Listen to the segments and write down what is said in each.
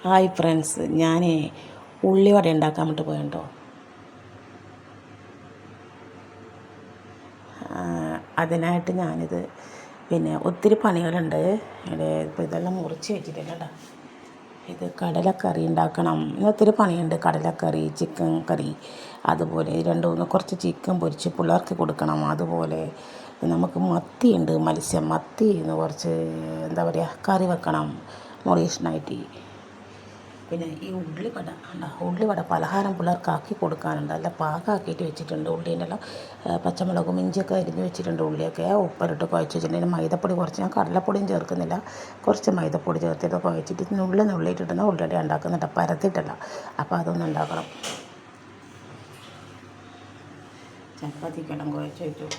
Hi friends, ഞാൻ ഉള്ളിവട ഉണ്ടാക്കാൻ വേണ്ടി പോയിട്ടോ. അതിനായിട്ട് ഞാനിത് ഒത്തിരി പണികളുണ്ട്. ഇപ്പോൾ ഇതെല്ലാം മുറിച്ച് വെച്ചിട്ടുണ്ട് കേട്ടോ. ഇത് കടലക്കറി ഉണ്ടാക്കണം. ഒത്തിരി പണിയുണ്ട്. കടലക്കറി, ചിക്കൻ കറി, അതുപോലെ കുറച്ച് ചിക്കൻ പൊരിച്ച് പിള്ളേർക്ക് കൊടുക്കണം. അതുപോലെ നമുക്ക് മത്തിയുണ്ട്, മത്സ്യം മത്തി കുറച്ച് കറി വെക്കണം മൊറീഷനായിട്ട്. പിന്നെ ഈ ഉള്ളിവട പലഹാരം പിള്ളേർക്കാക്കി കൊടുക്കാനുണ്ട്. അല്ല പാകമാക്കിയിട്ട് വെച്ചിട്ടുണ്ട്. ഉള്ളീൻ്റെ എല്ലാം പച്ചമുളകും ഇഞ്ചിയൊക്കെ അരിഞ്ഞ് വെച്ചിട്ടുണ്ട്. ഉള്ളിയൊക്കെ ഉപ്പിലിട്ട് കുഴച്ച് വെച്ചിട്ടുണ്ട്. മൈദപ്പൊടി കുറച്ച്, ഞാൻ കടലപ്പൊടിയും ചേർക്കുന്നില്ല, കുറച്ച് മൈദപ്പൊടി ചേർത്തിട്ട് കുഴച്ചിട്ട് നുള്ളിയിട്ടിട്ട് ഉള്ളിവട ഉണ്ടാക്കുന്നുണ്ട്, പരത്തിയിട്ടല്ല. അപ്പോൾ അതൊന്നും ഉണ്ടാക്കണം. ചപ്പാത്തിക്കെല്ലാം കുഴച്ച് വെച്ചു.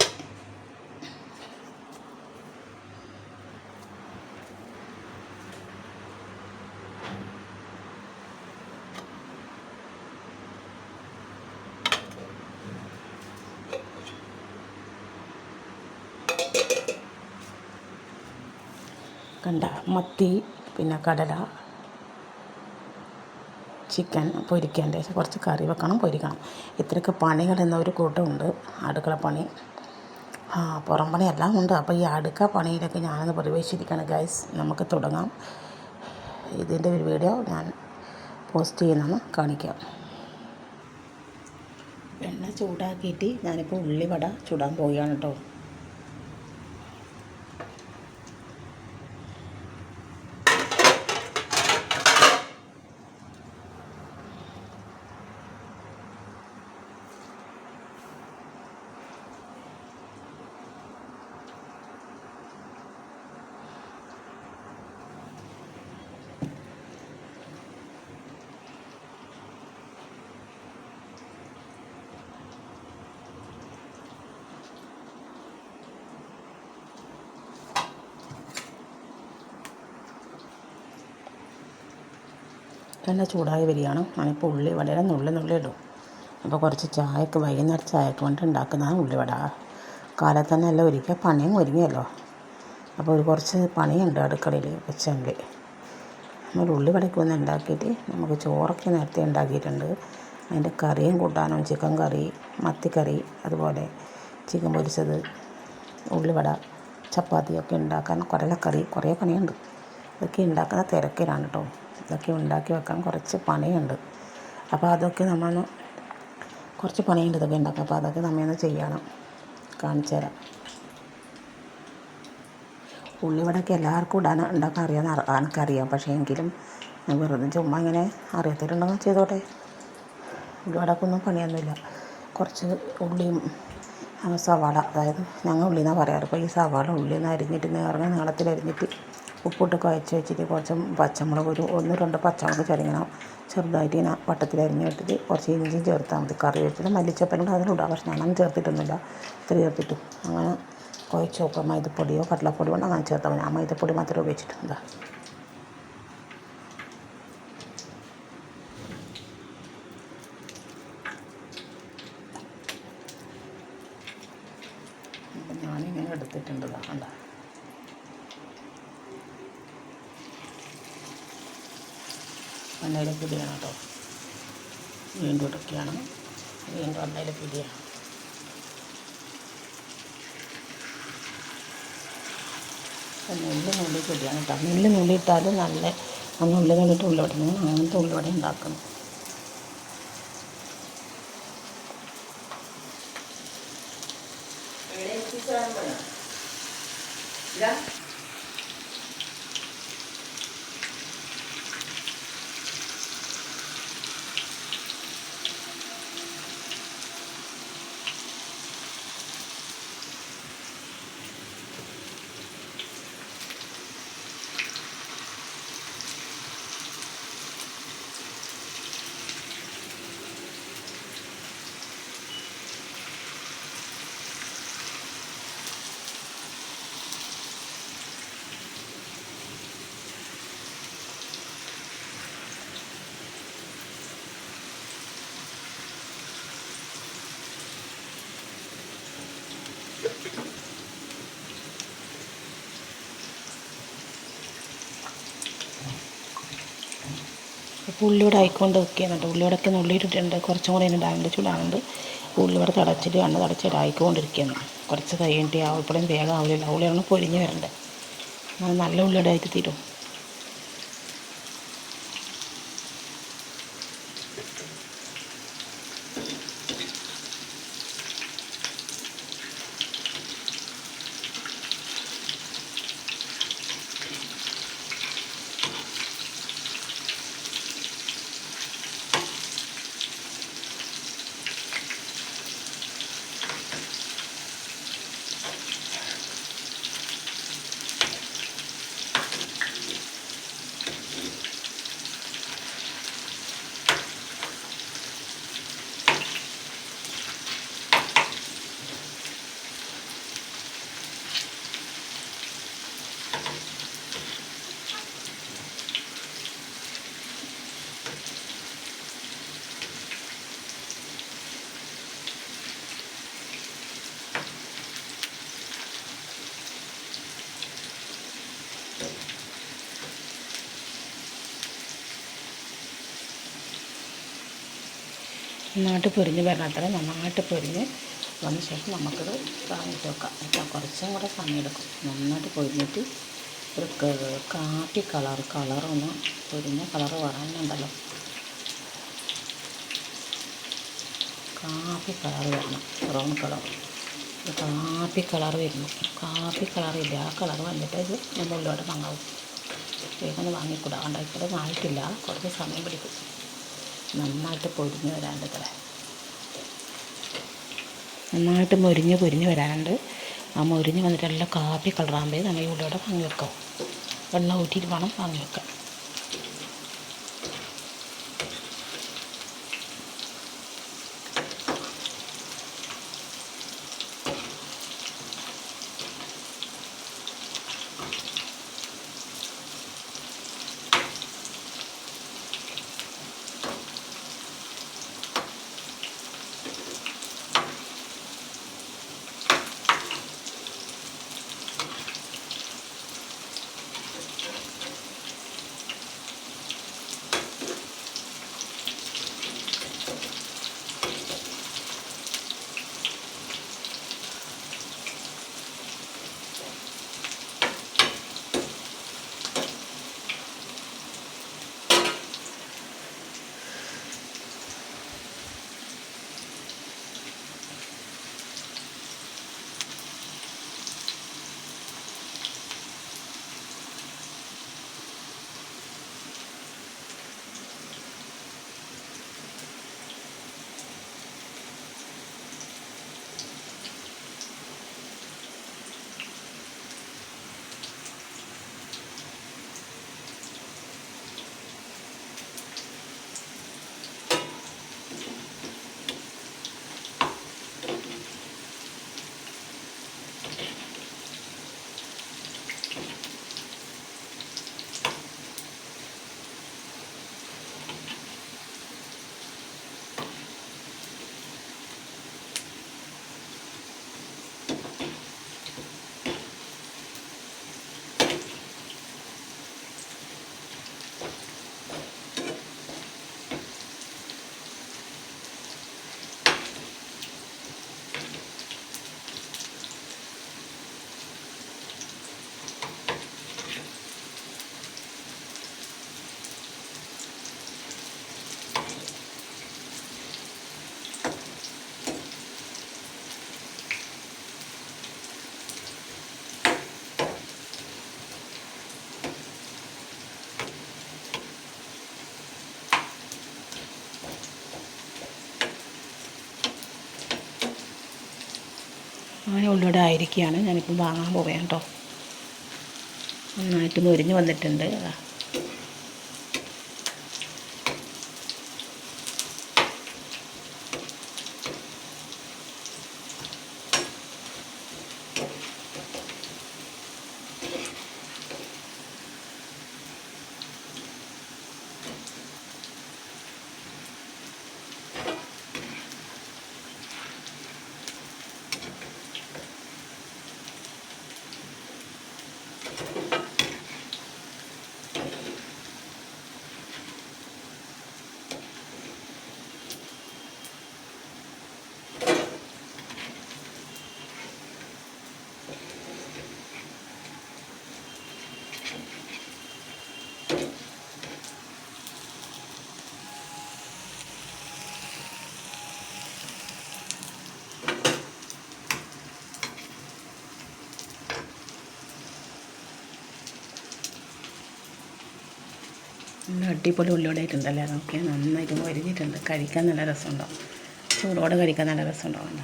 കണ്ട മത്തി, പിന്നെ കടല, ചിക്കൻ പൊരിക്കേണ്ട, കുറച്ച് കറി വെക്കണം, പൊരിക്കണം. ഇത്രയൊക്കെ പണികൾ എന്നൊരു കൂട്ടമുണ്ട്. അടുക്കളപ്പണി, പുറം പണി എല്ലാം ഉണ്ട്. അപ്പോൾ ഈ അടുക്കള പണിയിലൊക്കെ ഞാനൊന്ന് പ്രവേശിച്ചിരിക്കുകയാണ് ഗൈസ്. നമുക്ക് തുടങ്ങാം. ഇതിൻ്റെ ഒരു വീഡിയോ ഞാൻ പോസ്റ്റ് ചെയ്യുന്നതെന്ന് കാണിക്കാം. എണ്ണ ചൂടാക്കിയിട്ട് ഞാനിപ്പോൾ ഉള്ളിവട ചുടാൻ പോവുകയാണ് കേട്ടോ. എണ്ണ ചൂടായി വരികയാണ്. ഞാനിപ്പോൾ ഉള്ളിവട നുള്ളി ഇടും. അപ്പോൾ കുറച്ച് ചായക്ക്, വൈകുന്നേരം ചായക്ക് വേണ്ടി ഉണ്ടാക്കുന്നതാണ് ഉള്ളിവട. കാലത്ത് തന്നെ എല്ലാം ഒരുക്കുക, പണിയും ഒരുങ്ങിയല്ലോ. അപ്പോൾ കുറച്ച് പണിയുണ്ട് അടുക്കളയിൽ വെച്ചെങ്കിൽ. നമ്മൾ ഉള്ളിവടയ്ക്ക് ഒന്ന് ഉണ്ടാക്കിയിട്ട് നമുക്ക് ചോറൊക്കെ നേരത്തെ ഉണ്ടാക്കിയിട്ടുണ്ട്. അതിൻ്റെ കറിയും കൂട്ടാനും, ചിക്കൻ കറി, മത്തിക്കറി, അതുപോലെ ചിക്കൻ പൊരിച്ചത്, ഉള്ളിവട, ചപ്പാത്തിയൊക്കെ ഉണ്ടാക്കാൻ, കടലക്കറി, കുറേ പണിയുണ്ട്. ഇതൊക്കെ ഉണ്ടാക്കുന്ന തിരക്കിലാണ് കേട്ടോ. ഇതൊക്കെ ഉണ്ടാക്കി വെക്കാൻ കുറച്ച് പണിയുണ്ട്. അപ്പോൾ അതൊക്കെ കുറച്ച് പണിയുണ്ട് ഇതൊക്കെ ഉണ്ടാക്കാം. അപ്പോൾ അതൊക്കെ നമ്മയൊന്ന് ചെയ്യണം, കാണിച്ചു തരാം. ഉള്ളിവടയൊക്കെ എല്ലാവർക്കും ഉണ്ടാക്കാൻ അറിയാമെന്ന് എനിക്കറിയാം. പക്ഷേ എങ്കിലും വെറുതെ ചുമ്മാ ഇങ്ങനെ അറിയാത്തവരുണ്ടെങ്കിൽ ചെയ്തോട്ടെ. ഉള്ളിവടക്കൊന്നും പണിയൊന്നുമില്ല. കുറച്ച് ഉള്ളിയും സവാള, അതായത് ഞങ്ങൾ ഉള്ളി എന്നാണ് പറയാറ്. അപ്പോൾ ഈ സവാള ഉള്ളിന്ന് അരിഞ്ഞിട്ട് നീളത്തിൽ അരിഞ്ഞിട്ട് ഉപ്പിട്ട് കുഴച്ച് വെച്ചിട്ട് കുറച്ച് പച്ചമുളക്, 1-2 പച്ചമുളക് ചെറുങ്ങനെ ചെറുതായിട്ട് ഇങ്ങനെ വട്ടത്തിൽ അരിഞ്ഞിട്ടിട്ട് കുറച്ച് ഇഞ്ചിയും ചേർത്താൽ മതി. കറി വെച്ചിട്ട് മല്ലിച്ചപ്പലും അതിലിടാം. പക്ഷേ ഞാനൊന്നും ചേർത്തിട്ടൊന്നുമില്ല. ഇത്ര ചേർത്തിട്ടു അങ്ങനെ കുഴച്ച് നോക്കാം. മൈദപ്പൊടിയോ കടലപ്പൊടിയോ കൊണ്ട് അങ്ങനെ ചേർത്താൽ മതി. ഞാൻ മൈദപ്പൊടി മാത്രമേ ഉപയോഗിച്ചിട്ടുണ്ട്. ഞാനിങ്ങനെ എടുത്തിട്ടുണ്ട്. കണ്ട എണ്ണയിൽ പിടിയാണ് കേട്ടോ. വീണ്ടും ഇടയ്ക്കാണ്, വീണ്ടും എണ്ണയിൽ പിടിയാണ്. നുള്ളി പിടിയാണ് കേട്ടോ. നുള്ളി ഇട്ടാലും നല്ല നുള്ളിട്ട് ഉള്ളിവട, അങ്ങനത്തെ ഉള്ളിവട ഉണ്ടാക്കണം. ഇപ്പോൾ ഉള്ളിയോടെ ആയിക്കൊണ്ട് വെക്കുകയെന്നുണ്ട്. ഉള്ളിയോടൊക്കെ നുള്ളിയിട്ടിട്ടുണ്ട്. കുറച്ചും കൂടി ഇടാനുണ്ട്, ചൂടാനുണ്ട്. ഉള്ളിയോടെ തിളച്ചിട്ട് കണ്ണ് തിളച്ചിട്ട് ആയിക്കൊണ്ടിരിക്കുകയാണ്. കുറച്ച് കഴിഞ്ഞിട്ട് ഇപ്പോഴും വേഗം ആവില്ല. ഉള്ളിയാണ് പൊരിഞ്ഞ് വരണ്ടേ. നല്ല ഉള്ളിയോടെ ആയിട്ട് തീരും. നന്നായിട്ട് പൊരിഞ്ഞ് വരണം. അത്ര നന്നായിട്ട് പൊരിഞ്ഞ് വന്ന ശേഷം നമുക്കത് വാങ്ങിച്ച് വെക്കാം. അപ്പോൾ കുറച്ചും കൂടെ സമയം എടുക്കും. നന്നായിട്ട് പൊരിഞ്ഞിട്ട് ഒരു കാപ്പി കളറൊന്ന് പൊരിഞ്ഞ കളറ് വരാനുണ്ടല്ലോ. കാപ്പി കളർ വരണം, ബ്രൗൺ കളർ. കാപ്പി കളർ വരുന്നു. കാപ്പി കളറില്ല, ആ കളർ വന്നിട്ട് ഇത് നമ്മൾ ഉള്ളിലോട്ട് വാങ്ങാവും. വേഗം വാങ്ങിക്കൂടാ, ഉണ്ടാക്കിയത് ആയിട്ടില്ല, കുറച്ച് സമയം പിടിക്കും. നന്നായിട്ട് പൊരിഞ്ഞ് വരാനുണ്ട്. ഇത്ര നന്നായിട്ട് പൊരിഞ്ഞ് വരാനുണ്ട്. ആ മൊരിഞ്ഞ് വന്നിട്ട് എല്ലാം കാപ്പി കളറാകുമ്പോൾ നമ്മൾ ഉള്ളിയോടെ വാങ്ങി വെക്കാം. വെള്ളം ഊറ്റിയിട്ട് വേണം വാങ്ങി വെക്കാം. അങ്ങനെ ഉള്ളിയോടെ ആയിരിക്കുകയാണ്. ഞാനിപ്പം വാങ്ങാൻ പോവുകയാണ് കേട്ടോ. നന്നായിട്ട് മൊരിഞ്ഞ് വന്നിട്ടുണ്ട്. അടിപൊളി ഉള്ളിയോടെ ആയിട്ടുണ്ടല്ലേ. നോക്കി നന്നായിട്ട് മൊരിഞ്ഞിട്ടുണ്ട്. കഴിക്കാൻ നല്ല രസമുണ്ടാവും. ചൂടോടെ കഴിക്കാൻ നല്ല രസമുണ്ടാവും.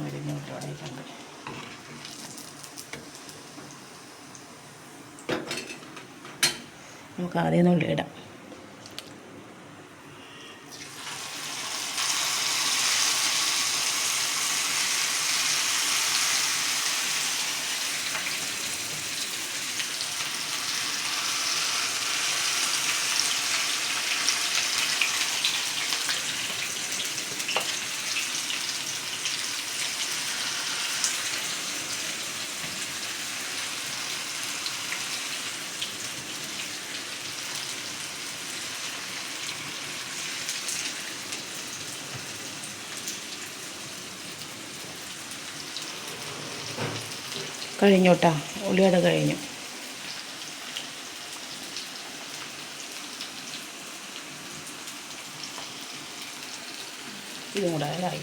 മൊരിഞ്ഞ ഉള്ളിയോടെ ആയിട്ടുണ്ട്. നമുക്ക് ആദ്യം ഉള്ളി ഇടാം. കഴിഞ്ഞു കേട്ടോ, ഉള്ളിയോടെ കഴിഞ്ഞു. ഇതും കൂടെ ആയി.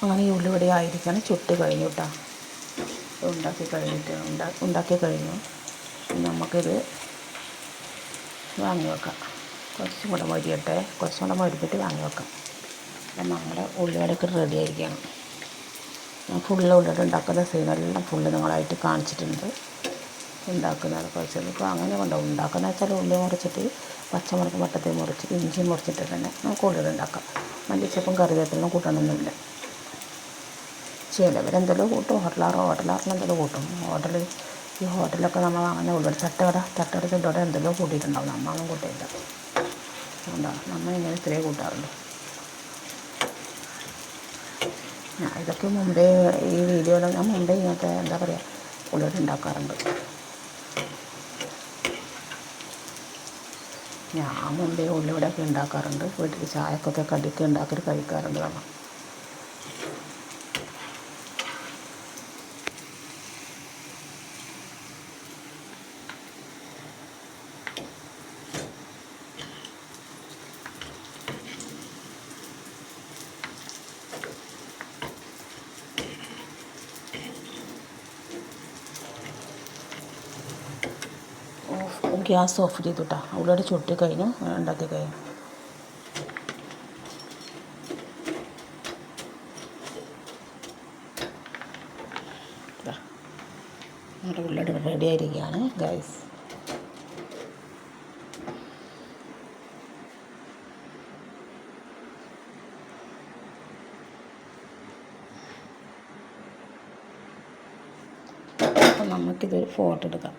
അങ്ങനെ ഈ ഉള്ളിവട ആയിരിക്കണം ചുട്ട് കഴിഞ്ഞു കേട്ടോ. ഉണ്ടാക്കി കഴിഞ്ഞു. നമുക്കിത് വാങ്ങി വെക്കാം. കുറച്ചും കൂടെ മൊരിയട്ടെ, കുറച്ചും കൂടെ മൊരിഞ്ഞിട്ട് വാങ്ങി വെക്കാം. അപ്പം നമ്മുടെ ഉള്ളിവടയൊക്കെ റെഡി ആയിരിക്കണം. ഞാൻ ഫുള്ള് ഉള്ളിവട ഉണ്ടാക്കുന്ന സീനെല്ലാം ഫുള്ള് നിങ്ങളായിട്ട് കാണിച്ചിട്ടുണ്ട്. ഉണ്ടാക്കുന്നത് കുറച്ച് ഇപ്പോൾ അങ്ങനെ കൊണ്ടുപോകും. ഉണ്ടാക്കുന്നത് വെച്ചാൽ ഉള്ളി മുറിച്ചിട്ട് പച്ചമുളക് വട്ടത്തിൽ മുറിച്ചിട്ട് ഇഞ്ചി മുറിച്ചിട്ട് തന്നെ നമുക്ക് ഉള്ളിവട ഉണ്ടാക്കാം. മല്ലിച്ചപ്പും കറിവേപ്പിലും കൂട്ടണമെന്നില്ല. ചിലവരെന്തെങ്കിലും കൂട്ടും, ഹോട്ടലാറിലെന്തെങ്കിലും കൂട്ടും. ഈ ഹോട്ടലൊക്കെ നമ്മൾ അങ്ങനെ ഉള്ളിവട തട്ടട എന്തെല്ലോ കൂട്ടിയിട്ടുണ്ടാവും. നമ്മളൊന്നും കൂട്ടിയില്ല. അതുകൊണ്ടാണ് നമ്മൾ ഇങ്ങനെ ഇത്രയേ കൂട്ടാറുള്ളൂ. ഇതൊക്കെ മുമ്പേ ഈ വീഡിയോയിൽ ഞാൻ മുമ്പേ ഇങ്ങനത്തെ എന്താ പറയുക ഉള്ളിവട ഉണ്ടാക്കാറുണ്ട്. ഞാൻ മുമ്പേ ഉള്ളിവടയൊക്കെ ഉണ്ടാക്കാറുണ്ട്. വീട്ടിൽ ചായക്കൊക്കെ കടിക്ക് ഉണ്ടാക്കി കഴിക്കാറുണ്ട് നമ്മൾ. ഗ്യാസ് ഓഫ് ചെയ്തു കേട്ടോ. ഉള്ളിവട ചുട്ട് കഴിഞ്ഞു, ഉണ്ടാക്കി കഴിഞ്ഞു. നമ്മുടെ ഉള്ളിവട റെഡി ആയിരിക്കുകയാണ് ഗൈസ്. അപ്പം നമുക്കിതൊരു ഫോട്ടോ എടുക്കാം.